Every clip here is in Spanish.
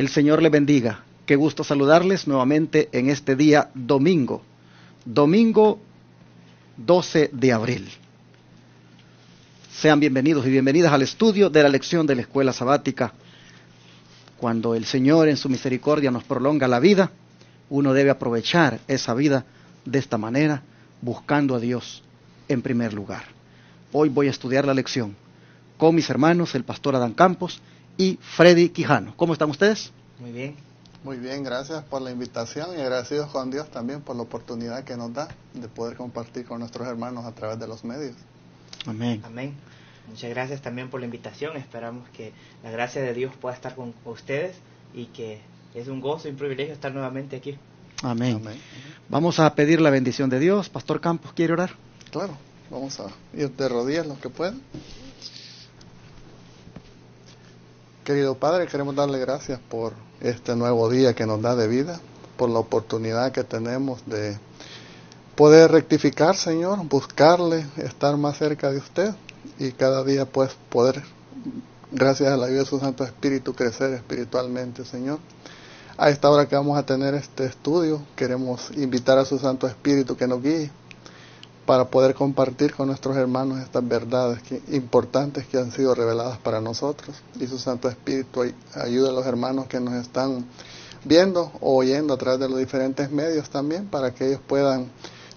El Señor le bendiga. Qué gusto saludarles nuevamente en este día domingo 12 de abril. Sean bienvenidos y bienvenidas al estudio de la lección de la escuela sabática. Cuando el Señor en su misericordia nos prolonga la vida, uno debe aprovechar esa vida de esta manera, buscando a Dios en primer lugar. Hoy voy a estudiar la lección con mis hermanos, el pastor Adán Campos y Freddy Quijano. ¿Cómo están ustedes? Muy bien. Muy bien, gracias por la invitación y agradecidos con Dios también por la oportunidad que nos da de poder compartir con nuestros hermanos a través de los medios. Amén. Amén. Muchas gracias también por la invitación. Esperamos que la gracia de Dios pueda estar con ustedes y que es un gozo y un privilegio estar nuevamente aquí. Amén. Amén. Vamos a pedir la bendición de Dios. Pastor Campos, ¿quiere orar? Claro, vamos a ir de rodillas los que puedan. Querido Padre, queremos darle gracias por este nuevo día que nos da de vida, por la oportunidad que tenemos de poder rectificar, Señor, buscarle, estar más cerca de usted y cada día pues poder, gracias a la ayuda de su Santo Espíritu, crecer espiritualmente, Señor. A esta hora que vamos a tener este estudio, queremos invitar a su Santo Espíritu que nos guíe para poder compartir con nuestros hermanos estas verdades importantes que han sido reveladas para nosotros. Y su Santo Espíritu ayude a los hermanos que nos están viendo o oyendo a través de los diferentes medios también, para que ellos puedan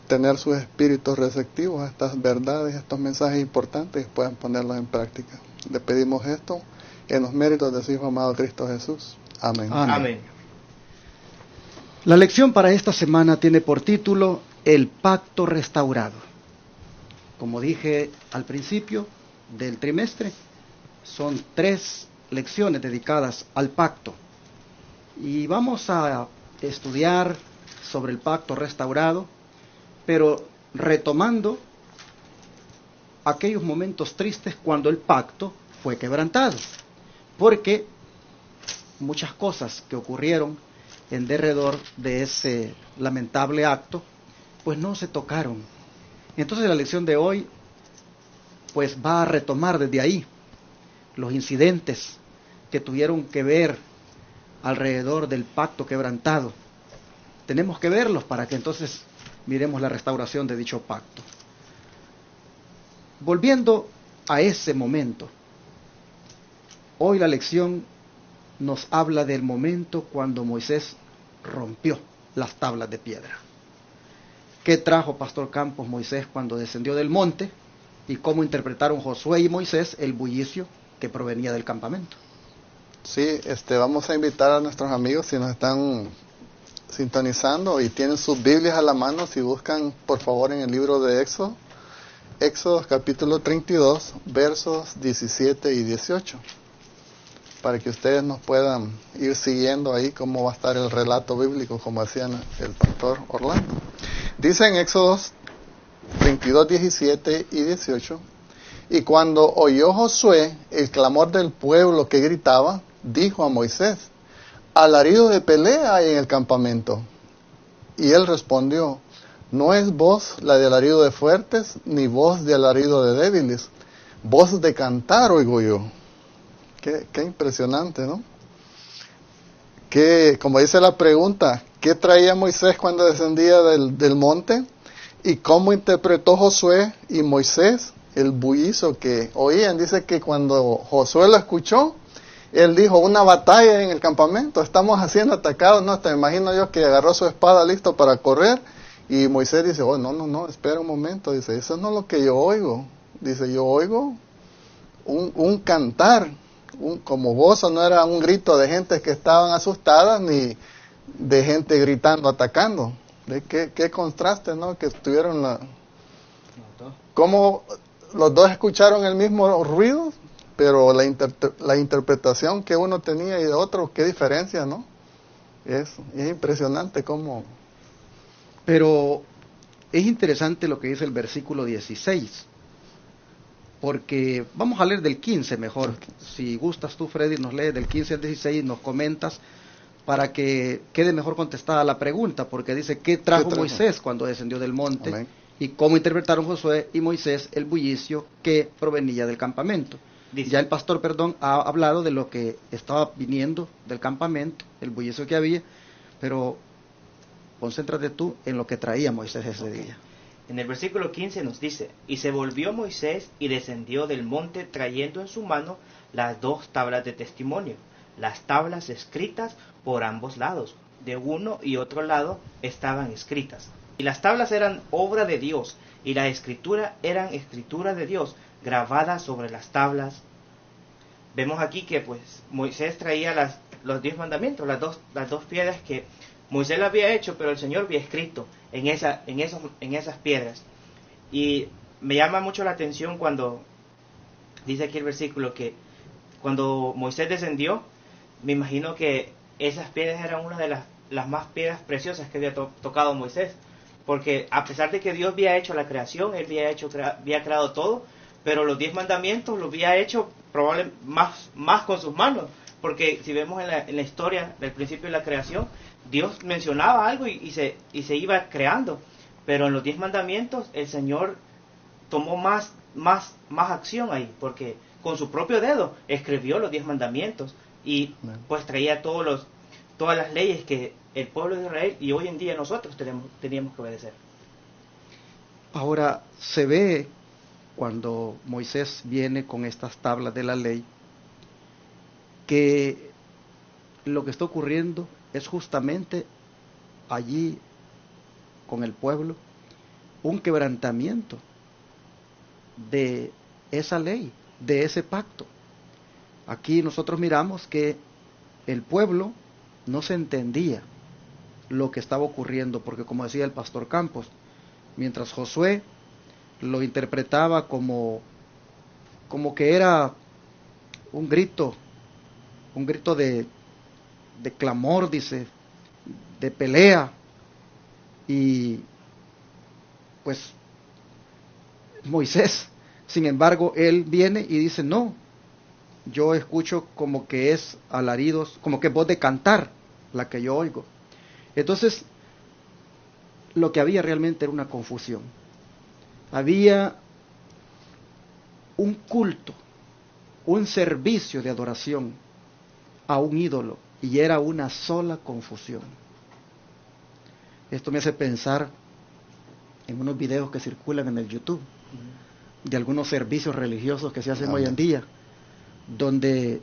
tener sus espíritus receptivos a estas verdades, a estos mensajes importantes y puedan ponerlos en práctica. Le pedimos esto en los méritos de su Hijo amado Cristo Jesús. Amén. Amén. Amén. La lección para esta semana tiene por título El Pacto Restaurado. Como dije al principio del trimestre, son 3 lecciones dedicadas al pacto. Y vamos a estudiar sobre el pacto restaurado, pero retomando aquellos momentos tristes cuando el pacto fue quebrantado. Porque muchas cosas que ocurrieron en derredor de ese lamentable acto, pues no se tocaron. Entonces la lección de hoy, pues va a retomar desde ahí los incidentes que tuvieron que ver alrededor del pacto quebrantado. Tenemos que verlos para que entonces miremos la restauración de dicho pacto. Volviendo a ese momento, hoy la lección nos habla del momento cuando Moisés rompió las tablas de piedra. ¿Qué trajo Pastor Campos Moisés cuando descendió del monte? ¿Y cómo interpretaron Josué y Moisés el bullicio que provenía del campamento? Sí, vamos a invitar a nuestros amigos, si nos están sintonizando y tienen sus Biblias a la mano, si buscan por favor en el libro de Éxodo capítulo 32, versos 17 y 18. Para que ustedes nos puedan ir siguiendo ahí cómo va a estar el relato bíblico, como hacía el pastor Orlando. Dice en Éxodo 32, 17 y 18, y cuando oyó Josué el clamor del pueblo que gritaba, dijo a Moisés, alarido de pelea hay en el campamento. Y él respondió, no es voz la de alarido de fuertes, ni voz de alarido de débiles, voz de cantar oigo yo. Qué impresionante, ¿no? Como dice la pregunta, ¿qué traía Moisés cuando descendía del monte? ¿Y cómo interpretó Josué y Moisés el bullicio que oían? Dice que cuando Josué lo escuchó, él dijo, una batalla en el campamento, estamos siendo atacados, ¿no? Te imagino yo que agarró su espada listo para correr, y Moisés dice, oh, no, espera un momento, dice, eso no es lo que yo oigo. Dice, yo oigo un cantar, como gozo, no era un grito de gente que estaban asustadas ni de gente gritando, atacando. ¿Qué contraste, ¿no? Que tuvieron como los dos escucharon el mismo ruido, pero la interpretación que uno tenía y de otro, qué diferencia, ¿no? Es impresionante cómo. Pero es interesante lo que dice el versículo 16. Porque vamos a leer del 15 mejor. Si gustas tú, Freddy, nos lees del 15 al 16 y nos comentas para que quede mejor contestada la pregunta, porque dice, ¿qué trajo Moisés cuando descendió del monte? Amén. Y cómo interpretaron Josué y Moisés el bullicio que provenía del campamento. Dice. Ya el pastor, ha hablado de lo que estaba viniendo del campamento, el bullicio que había, pero concéntrate tú en lo que traía Moisés ese día. En el versículo 15 nos dice, y se volvió Moisés y descendió del monte trayendo en su mano las 2 tablas de testimonio, las tablas escritas por ambos lados, de uno y otro lado estaban escritas. Y las tablas eran obra de Dios, y la escritura eran escritura de Dios, grabadas sobre las tablas. Vemos aquí que pues Moisés traía los 10 mandamientos, las dos piedras que Moisés las había hecho, pero el Señor había escrito en esas piedras. Y me llama mucho la atención cuando dice aquí el versículo que cuando Moisés descendió, me imagino que esas piedras eran una de las más piedras preciosas que había tocado Moisés, porque a pesar de que Dios había hecho la creación, Él había creado todo, pero los 10 mandamientos los había hecho probablemente más con sus manos, porque si vemos en la historia del principio de la creación, Dios mencionaba algo y se iba creando, pero en los 10 mandamientos el Señor tomó más acción ahí, porque con su propio dedo escribió los 10 mandamientos y pues traía todas las leyes que el pueblo de Israel y hoy en día nosotros teníamos que obedecer. Ahora se ve cuando Moisés viene con estas tablas de la ley que lo que está ocurriendo es justamente allí con el pueblo un quebrantamiento de esa ley, de ese pacto. Aquí nosotros miramos que el pueblo no se entendía lo que estaba ocurriendo, porque como decía el pastor Campos, mientras Josué lo interpretaba como que era un grito de clamor, dice, de pelea, y pues Moisés, sin embargo, él viene y dice, no, yo escucho como que es alaridos, como que voz de cantar la que yo oigo. Entonces, lo que había realmente era una confusión. Había un culto, un servicio de adoración a un ídolo, y era una sola confusión. Esto me hace pensar en unos videos que circulan en el YouTube, de algunos servicios religiosos que se hacen hoy en día, donde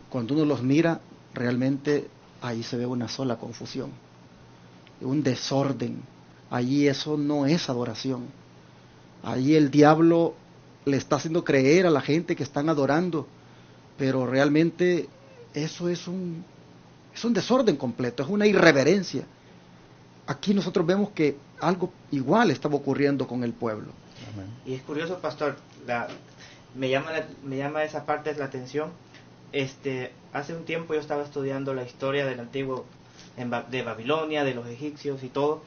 cuando uno los mira, realmente ahí se ve una sola confusión, un desorden. Allí eso no es adoración. Allí el diablo le está haciendo creer a la gente que están adorando, pero realmente eso es un desorden completo, es una irreverencia. Aquí nosotros vemos que algo igual estaba ocurriendo con el pueblo. Amén. Y es curioso, pastor, me llama esa parte de la atención. Hace un tiempo yo estaba estudiando la historia del antiguo de Babilonia, de los egipcios y todo,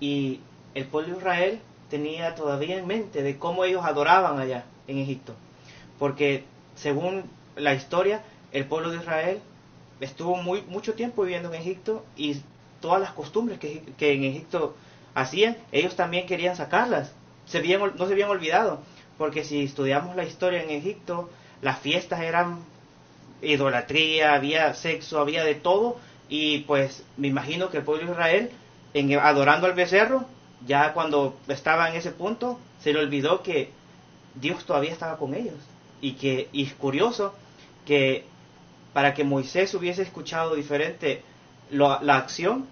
y el pueblo de Israel tenía todavía en mente de cómo ellos adoraban allá en Egipto, porque según la historia, el pueblo de Israel estuvo mucho tiempo viviendo en Egipto y todas las costumbres que en Egipto hacían, ellos también querían sacarlas, no se habían olvidado, porque si estudiamos la historia en Egipto, las fiestas eran idolatría, había sexo, había de todo, y pues me imagino que el pueblo de Israel, adorando al becerro, ya cuando estaba en ese punto, se le olvidó que Dios todavía estaba con ellos, y es curioso que para que Moisés hubiese escuchado diferente la acción,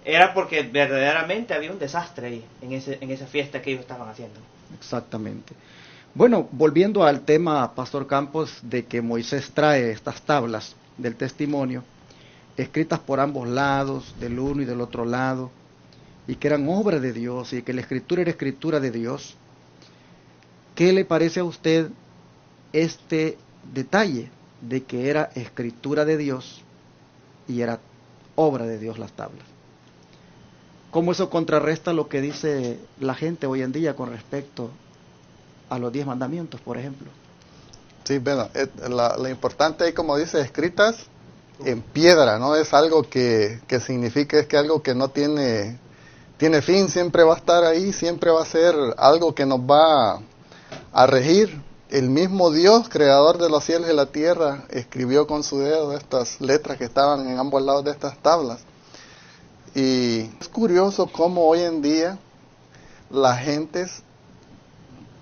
era porque verdaderamente había un desastre ahí, en esa fiesta que ellos estaban haciendo. Exactamente. Bueno, volviendo al tema, Pastor Campos, de que Moisés trae estas tablas del testimonio, escritas por ambos lados, del uno y del otro lado, y que eran obra de Dios, y que la escritura era escritura de Dios. ¿Qué le parece a usted este detalle de que era escritura de Dios y era obra de Dios las tablas? ¿Cómo eso contrarresta lo que dice la gente hoy en día con respecto a los 10 mandamientos, por ejemplo? Sí, bueno, lo importante es, como dice, escritas en piedra, ¿no? Es algo que significa, es que algo que no tiene fin, siempre va a estar ahí, siempre va a ser algo que nos va a regir el mismo Dios, creador de los cielos y la tierra, escribió con su dedo estas letras que estaban en ambos lados de estas tablas. Y es curioso cómo hoy en día las gentes,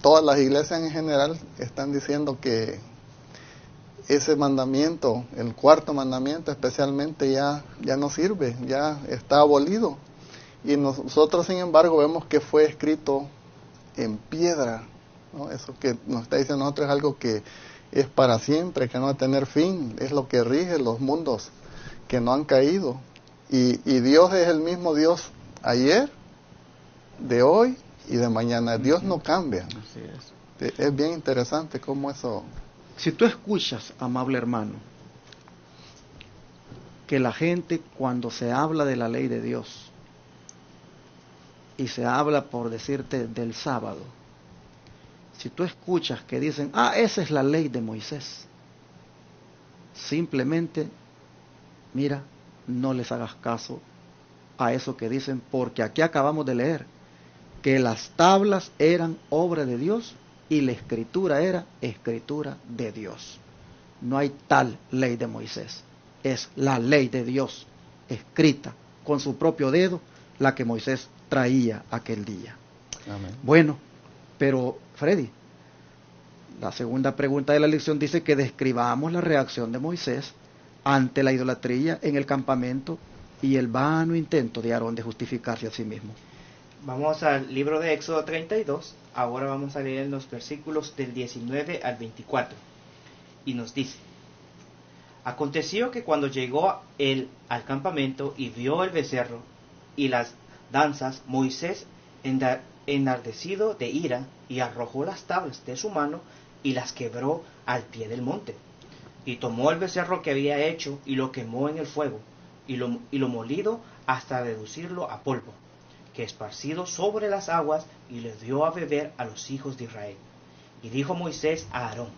todas las iglesias en general, están diciendo que ese mandamiento, el cuarto mandamiento especialmente, ya no sirve, ya está abolido. Y nosotros, sin embargo, vemos que fue escrito en piedra, ¿no? Eso que nos está diciendo nosotros es algo que es para siempre, que no va a tener fin, es lo que rige los mundos que no han caído. Y Dios es el mismo Dios ayer, de hoy y de mañana. Dios no cambia. Así es. Es bien interesante cómo eso... Si tú escuchas, amable hermano, que la gente cuando se habla de la ley de Dios y se habla, por decirte, del sábado, si tú escuchas que dicen, esa es la ley de Moisés, simplemente, mira, no les hagas caso a eso que dicen, porque aquí acabamos de leer que las tablas eran obra de Dios y la escritura era escritura de Dios. No hay tal ley de Moisés, es la ley de Dios escrita con su propio dedo, la que Moisés traía aquel día. Amén. Bueno, pero Freddy, la segunda pregunta de la lección dice que describamos la reacción de Moisés ante la idolatría en el campamento y el vano intento de Aarón de justificarse a sí mismo. Vamos al libro de Éxodo 32, ahora vamos a leer los versículos del 19 al 24, y nos dice: Aconteció que cuando llegó él al campamento y vio el becerro y las danzas, Moisés, enardecido de ira, y arrojó las tablas de su mano y las quebró al pie del monte. Y tomó el becerro que había hecho y lo quemó en el fuego, y lo molido hasta reducirlo a polvo, que esparcido sobre las aguas, y le dio a beber a los hijos de Israel. Y dijo Moisés a Aarón: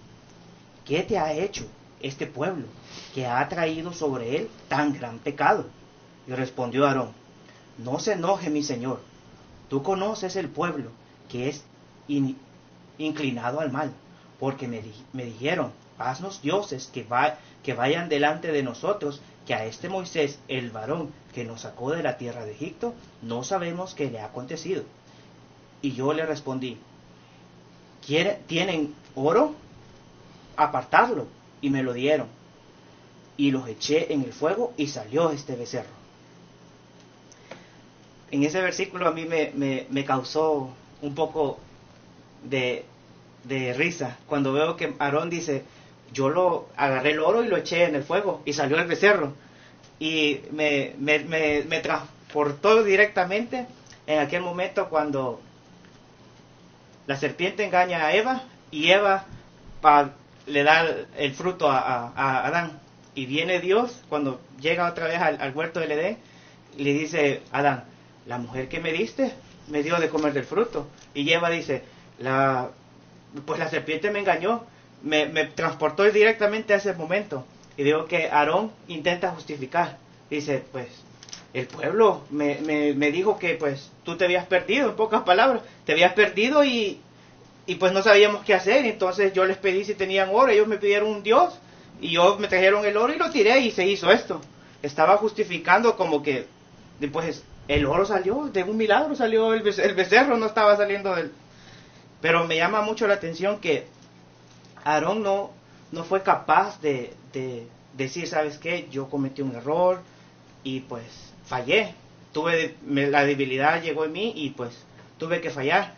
¿Qué te ha hecho este pueblo, que ha traído sobre él tan gran pecado? Y respondió Aarón: No se enoje mi señor, tú conoces el pueblo, que es inclinado al mal, porque me dijeron: haznos dioses que vayan delante de nosotros, que a este Moisés, el varón que nos sacó de la tierra de Egipto, no sabemos qué le ha acontecido. Y yo le respondí: ¿tienen oro? Apartadlo. Y me lo dieron, y los eché en el fuego, y salió este becerro. En ese versículo a mí me causó un poco de risa cuando veo que Aarón dice: yo agarré el oro y lo eché en el fuego y salió el becerro. Y me transportó directamente en aquel momento cuando la serpiente engaña a Eva y Eva le da el fruto a Adán. Y viene Dios cuando llega otra vez al huerto del Edén y le dice: Adán, la mujer que me diste me dio de comer del fruto. Y Eva dice: pues la serpiente me engañó, me transportó directamente a ese momento. Y digo que Aarón intenta justificar. Dice: pues el pueblo me dijo que pues tú te habías perdido, en pocas palabras, te habías perdido y pues no sabíamos qué hacer. Entonces yo les pedí si tenían oro, ellos me pidieron un dios y yo me trajeron el oro y lo tiré y se hizo esto. Estaba justificando como que después el oro salió, de un milagro salió el becerro, no estaba saliendo del... Pero me llama mucho la atención que Aarón no fue capaz de decir: ¿sabes qué? Yo cometí un error y pues fallé. La debilidad llegó en mí y pues tuve que fallar.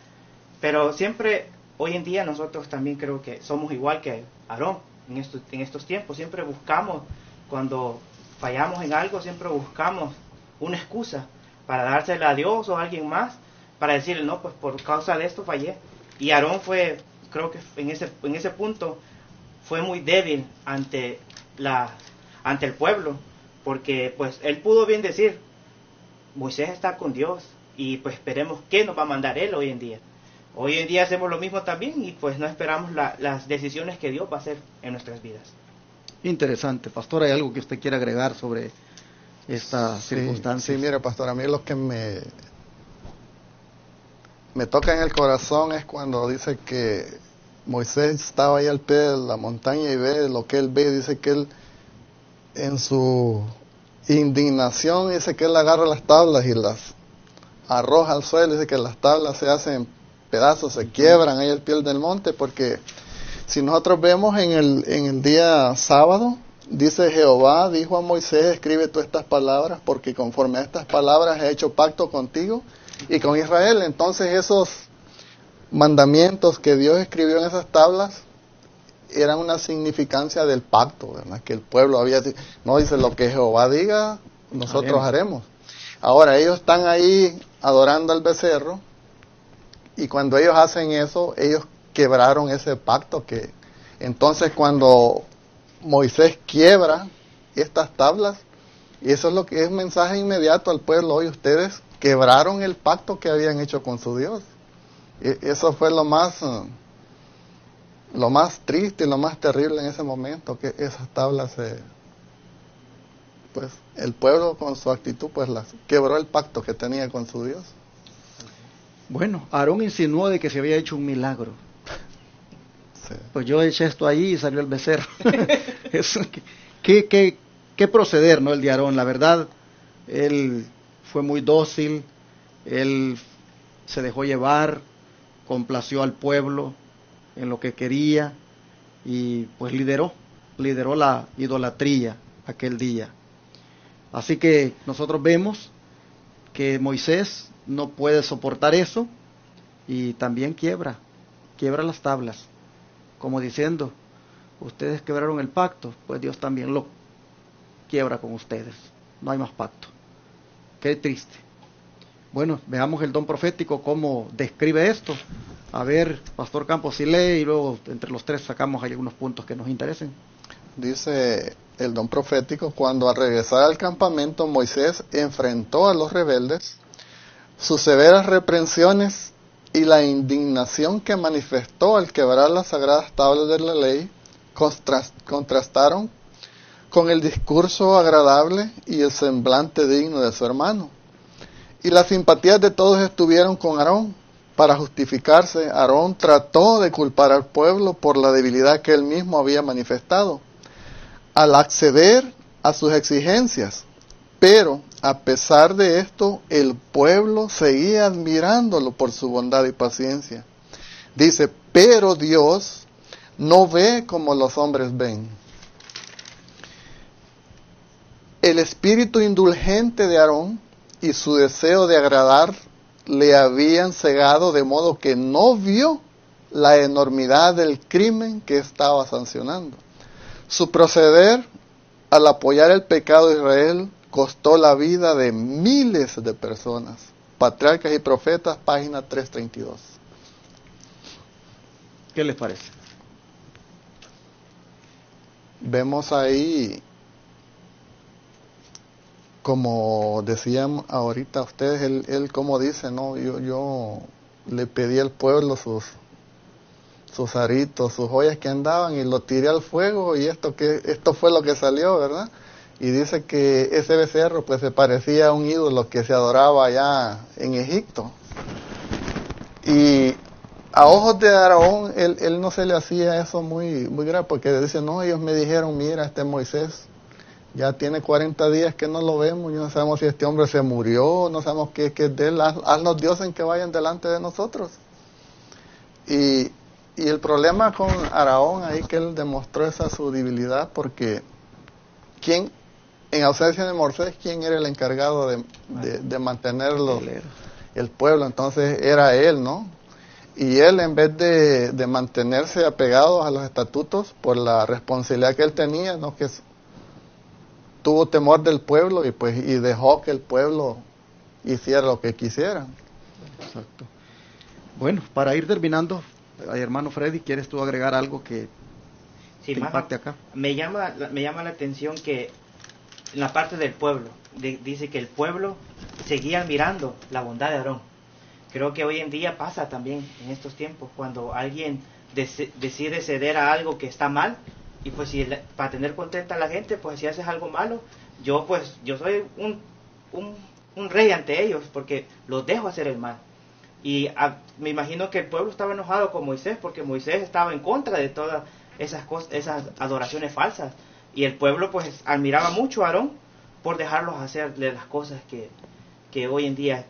Pero siempre, hoy en día, nosotros también creo que somos igual que Aarón en estos tiempos. Siempre buscamos, cuando fallamos en algo, siempre buscamos una excusa para dársela a Dios o a alguien más, para decirle: no, pues por causa de esto fallé. Y Aarón creo que en ese punto fue muy débil ante el pueblo, porque pues él pudo bien decir: Moisés está con Dios y pues esperemos qué nos va a mandar él hoy en día. Hoy en día hacemos lo mismo también y pues no esperamos las decisiones que Dios va a hacer en nuestras vidas. Interesante. Pastor, ¿hay algo que usted quiera agregar sobre esta circunstancia? Sí, mire, pastor, a mí lo que me toca en el corazón es cuando dice que Moisés estaba ahí al pie de la montaña y ve lo que él ve, dice que él en su indignación, dice que él agarra las tablas y las arroja al suelo, dice que las tablas se hacen pedazos, se quiebran ahí al pie del monte, porque si nosotros vemos en el día sábado, dice Jehová, dijo a Moisés, escribe tú estas palabras, porque conforme a estas palabras he hecho pacto contigo y con Israel. Entonces esos mandamientos que Dios escribió en esas tablas eran una significancia del pacto, ¿verdad? Que el pueblo había dicho, no dice lo que Jehová diga, nosotros haremos. Ahora ellos están ahí adorando al becerro, y cuando ellos hacen eso, ellos quebraron ese pacto. Que entonces cuando Moisés quiebra estas tablas, y eso es lo que es mensaje inmediato al pueblo hoy, ustedes quebraron el pacto que habían hecho con su Dios. Eso fue lo más triste y lo más terrible en ese momento, que esas tablas pues el pueblo con su actitud pues las quebró el pacto que tenía con su Dios. Bueno, Aarón insinuó de que se había hecho un milagro. Sí. Pues yo eché esto ahí y salió el becerro. ¿Qué proceder, no? El de Aarón, la verdad, él fue muy dócil, él se dejó llevar, complació al pueblo en lo que quería y pues lideró la idolatría aquel día. Así que nosotros vemos que Moisés no puede soportar eso y también quiebra las tablas, como diciendo, ustedes quebraron el pacto, pues Dios también lo quiebra con ustedes, no hay más pacto. Qué triste. Bueno, veamos el don profético cómo describe esto. A ver, Pastor Campos, si lee y luego entre los tres sacamos algunos puntos que nos interesen. Dice el don profético, cuando al regresar al campamento Moisés enfrentó a los rebeldes, sus severas reprensiones y la indignación que manifestó al quebrar las sagradas tablas de la ley contrastaron con el discurso agradable y el semblante digno de su hermano. Y las simpatías de todos estuvieron con Aarón. Para justificarse, Aarón trató de culpar al pueblo por la debilidad que él mismo había manifestado al acceder a sus exigencias. Pero, a pesar de esto, el pueblo seguía admirándolo por su bondad y paciencia. Dice, pero Dios no ve como los hombres ven. El espíritu indulgente de Aarón y su deseo de agradar le habían cegado, de modo que no vio la enormidad del crimen que estaba sancionando. Su proceder al apoyar el pecado de Israel costó la vida de miles de personas. Patriarcas y Profetas, página 332. ¿Qué les parece? Vemos ahí, como decían ahorita ustedes, él como dice, ¿no? Yo le pedí al pueblo sus aritos, sus joyas que andaban y lo tiré al fuego y esto fue lo que salió, ¿verdad? Y dice que ese becerro pues se parecía a un ídolo que se adoraba allá en Egipto. Y a ojos de Aarón, él no se le hacía eso muy grave, porque dice, no, ellos me dijeron, mira, este Moisés ya tiene 40 días que no lo vemos, y no sabemos si este hombre se murió, no sabemos qué es de él, haznos dioses que vayan delante de nosotros. Y el problema con Aarón ahí, que él demostró esa su debilidad, porque en ausencia de Moisés, ¿quién era el encargado de mantener el pueblo? Entonces era él, ¿no? Y él, en vez de mantenerse apegado a los estatutos por la responsabilidad que él tenía, ¿no? Que tuvo temor del pueblo y dejó que el pueblo hiciera lo que quisiera. Exacto. Bueno, para ir terminando, hermano Freddy, ¿quieres tú agregar algo que te impacte acá? Me llama la atención que en la parte del pueblo, dice que el pueblo seguía mirando la bondad de Aarón. Creo que hoy en día pasa también en estos tiempos, cuando alguien decide ceder a algo que está mal, y pues para tener contenta a la gente, pues si haces algo malo, yo soy un rey ante ellos, porque los dejo hacer el mal. Y me imagino que el pueblo estaba enojado con Moisés porque Moisés estaba en contra de todas esas cosas, esas adoraciones falsas. Y el pueblo pues admiraba mucho a Aarón por dejarlos hacerle las cosas que hoy en día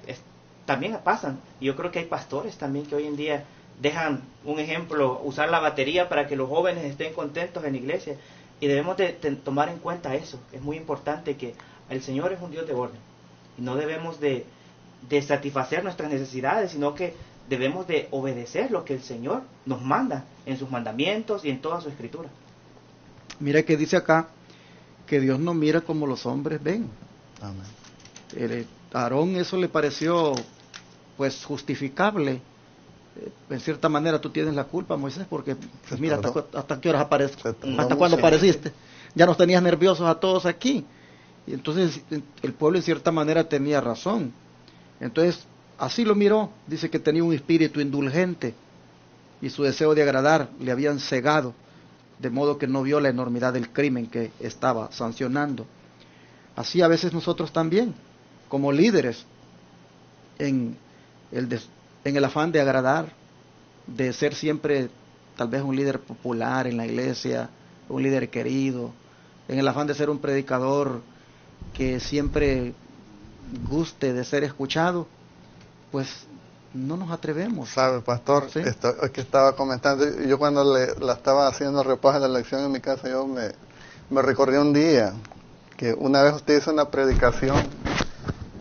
también pasan. Y yo creo que hay pastores también que hoy en día dejan un ejemplo, usar la batería para que los jóvenes estén contentos en la iglesia. Y debemos de tomar en cuenta eso. Es muy importante que el Señor es un Dios de orden. Y no debemos de satisfacer nuestras necesidades, sino que debemos de obedecer lo que el Señor nos manda en sus mandamientos y en toda su escritura. Mira que dice acá que Dios no mira como los hombres ven. Amén. Aarón eso le pareció pues justificable. En cierta manera tú tienes la culpa, Moisés, porque pues, mira hasta qué horas aparezco, hasta cuándo apareciste, ya nos tenías nerviosos a todos aquí. Y entonces el pueblo en cierta manera tenía razón. Entonces así lo miró, dice que tenía un espíritu indulgente y su deseo de agradar le habían cegado, de modo que no vio la enormidad del crimen que estaba sancionando. Así a veces nosotros también, como líderes, en el afán de agradar, de ser siempre tal vez un líder popular en la iglesia, un líder querido, en el afán de ser un predicador que siempre guste de ser escuchado, pues no nos atrevemos. ¿Sabe, pastor? ¿Sí? Esto es que estaba comentando, yo cuando la estaba haciendo repaso de la lección en mi casa, yo me recordé un día que una vez usted hizo una predicación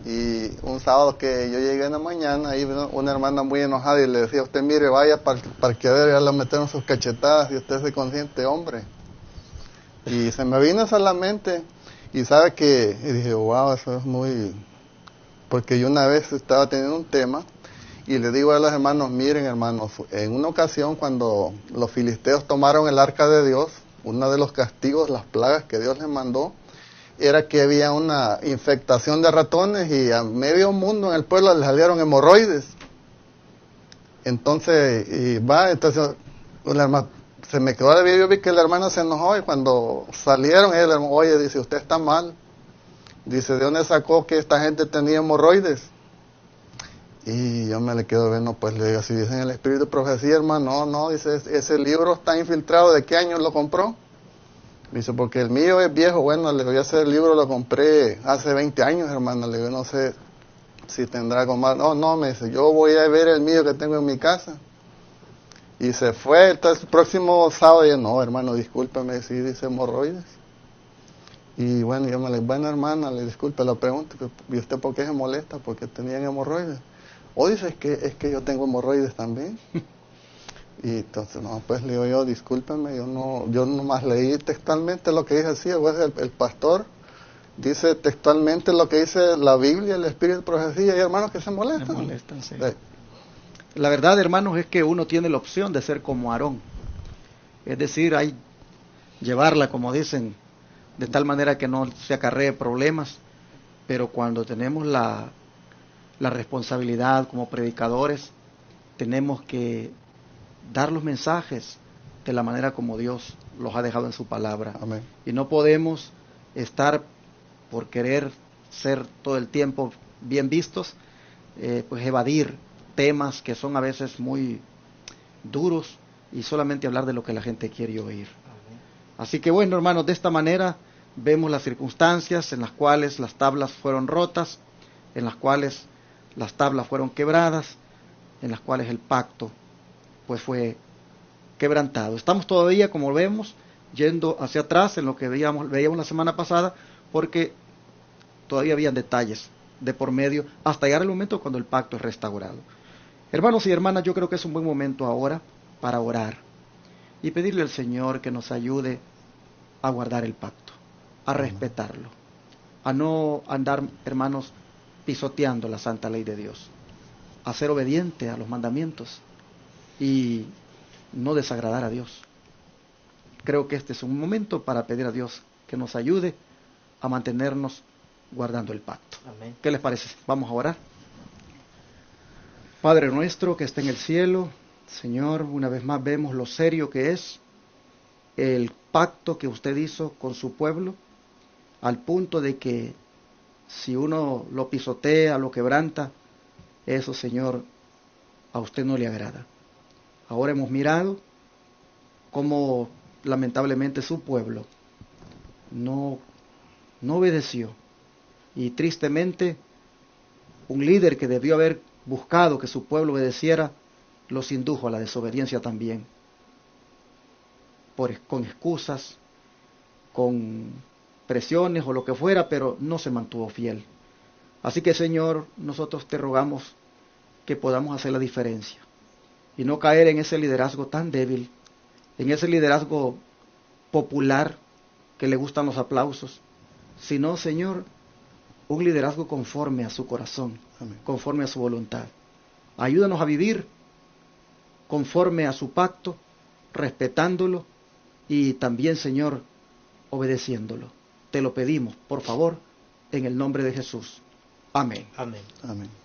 y un sábado que yo llegué en la mañana, ahí vino una hermana muy enojada y le decía a usted, mire, vaya para el parqueadero, ya le metieron sus cachetadas y usted se consciente, hombre. Y se me vino eso a la mente y sabe que, y dije, wow, eso es muy... Porque yo una vez estaba teniendo un tema y le digo a los hermanos, miren hermanos, en una ocasión cuando los filisteos tomaron el arca de Dios, uno de los castigos, las plagas que Dios les mandó, era que había una infectación de ratones y a medio mundo en el pueblo les salieron hemorroides. Entonces, entonces una hermana, se me quedó de ver, yo vi que la hermana se enojó y cuando salieron, él, oye, dice, usted está mal. Dice, ¿de dónde sacó que esta gente tenía hemorroides? Y yo me le quedo viendo, pues le digo, si dicen el espíritu de profecía, hermano, no, dice, ese libro está infiltrado, ¿de qué año lo compró? Dice, porque el mío es viejo, bueno, le voy a hacer el libro, lo compré hace 20 años, hermano, le digo, no sé si tendrá algo más. No, me dice, yo voy a ver el mío que tengo en mi casa. Y se fue, entonces el próximo sábado, yo, no, hermano, discúlpeme, si dice hemorroides. Y bueno, yo me le digo, bueno, hermana, le disculpe la pregunta, ¿y usted por qué se molesta? Porque tenían hemorroides. O dice, es que yo tengo hemorroides también. Y entonces, no, pues le digo yo, discúlpeme, yo nomás leí textualmente lo que dice así, pues el pastor dice textualmente lo que dice la Biblia, el espíritu de profecía, y hermanos que se molestan. Me molestan, sí. La verdad, hermanos, es que uno tiene la opción de ser como Aarón. Es decir, hay llevarla, como dicen, de tal manera que no se acarree problemas, pero cuando tenemos la responsabilidad como predicadores, tenemos que dar los mensajes de la manera como Dios los ha dejado en su palabra. Amén. Y no podemos estar por querer ser todo el tiempo bien vistos, pues evadir temas que son a veces muy duros y solamente hablar de lo que la gente quiere oír. Así que bueno, hermanos, de esta manera vemos las circunstancias en las cuales las tablas fueron rotas, en las cuales las tablas fueron quebradas, en las cuales el pacto pues fue quebrantado. Estamos todavía, como vemos, yendo hacia atrás en lo que veíamos la semana pasada, porque todavía habían detalles de por medio hasta llegar el momento cuando el pacto es restaurado. Hermanos y hermanas, yo creo que es un buen momento ahora para orar y pedirle al Señor que nos ayude a guardar el pacto, a respetarlo, a no andar, hermanos, pisoteando la santa ley de Dios, a ser obediente a los mandamientos y no desagradar a Dios. Creo que este es un momento para pedir a Dios que nos ayude a mantenernos guardando el pacto. Amén. ¿Qué les parece? Vamos a orar. Padre nuestro que está en el cielo, Señor, una vez más vemos lo serio que es el pacto que usted hizo con su pueblo, al punto de que si uno lo pisotea, lo quebranta, eso, Señor, a usted no le agrada. Ahora hemos mirado cómo lamentablemente su pueblo no obedeció, y tristemente un líder que debió haber buscado que su pueblo obedeciera los indujo a la desobediencia también, con excusas, con presiones o lo que fuera, pero no se mantuvo fiel. Así que, Señor, nosotros te rogamos que podamos hacer la diferencia y no caer en ese liderazgo tan débil, en ese liderazgo popular que le gustan los aplausos, sino, Señor, un liderazgo conforme a su corazón, Amén. conforme a su voluntad. Ayúdanos a vivir conforme a su pacto, respetándolo y también, Señor, obedeciéndolo. Te lo pedimos, por favor, en el nombre de Jesús. Amén. Amén. Amén.